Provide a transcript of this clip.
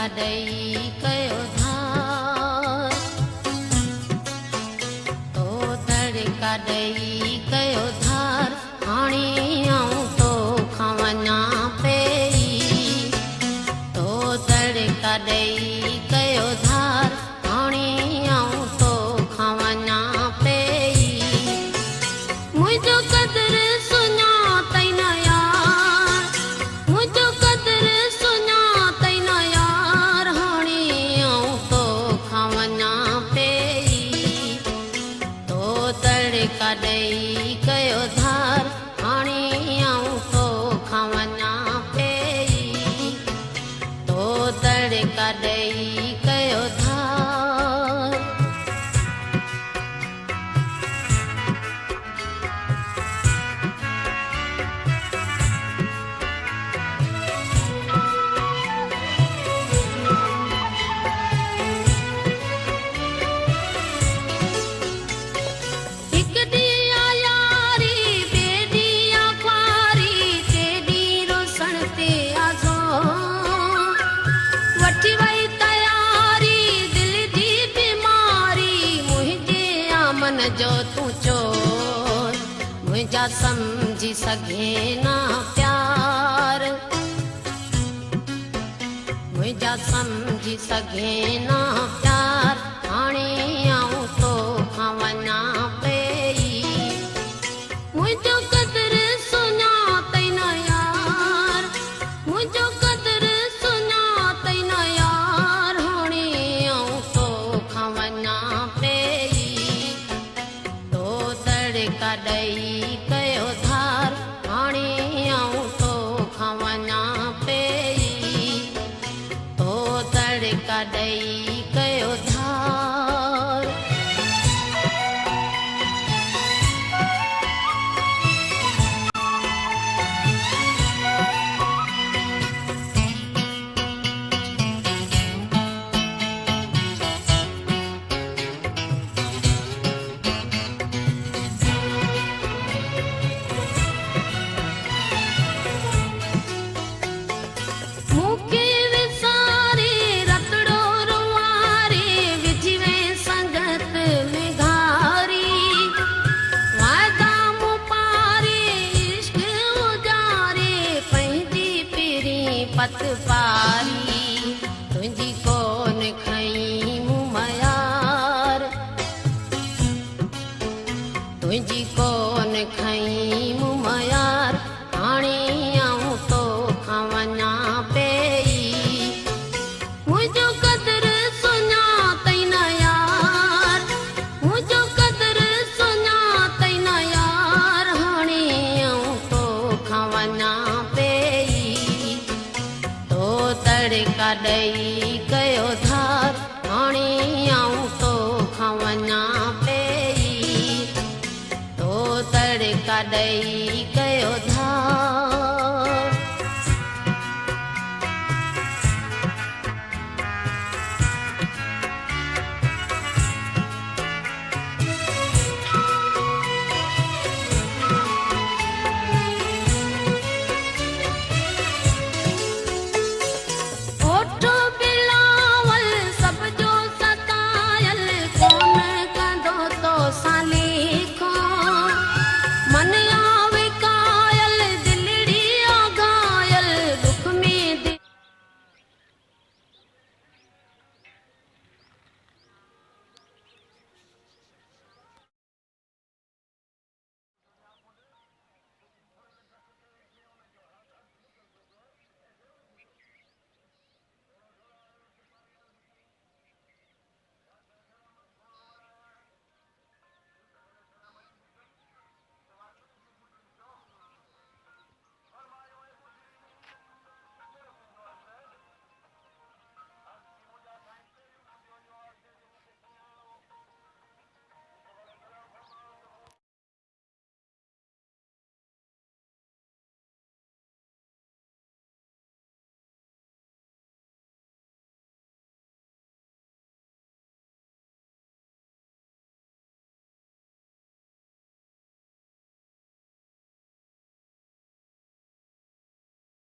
तड़का ॾेई कयो धार, तो तड़का ॾेई कयो धार, हाणे आऊं तोखां वञा पई। तो तड़का ॾेई कयो धार, हाणे आऊं तोखां वञा पई। मुंहिंजो क़दुरु सुञातई न यार, मुंहिंजो क़दुरु सुञातई न यार, हाणे आऊं तोखां वञा पई। तो तड़का ॾेई कयो धार, हाणे आऊं तोखां वञा पई। तो तड़का ॾेई कयो धार। जो तू चोर मुझा समझी सघे ना प्यार, मुझा समझी सघे ना प्यार, हाणे आऊं तोखां वञा पई। मुंहिंजो क़दुरु सुञातई न यार, मुंहिंजो क़दुरु सुञातई न यार, हाणे आऊं तोखां वञा पई। तड़का ॾेई कयो धार, हाणे आऊं तोखां वञा पई। तो तड़का ॾेई कयो धार। पत पारी तुंहिंजी कोन खई मूं मयार, तुंहिंजी कोन खई मूं मयार, हाणे आऊं तोखां वञा पई। मुंहिंजो क़दुरु सुञातई न यार, मुंहिंजो क़दुरु सुञातई न यार, हाणे आऊं तोखां वञा पई। तड़का ॾेई कयो धार, हाणे आऊं तोखां वञा पई। तो तड़का ॾेई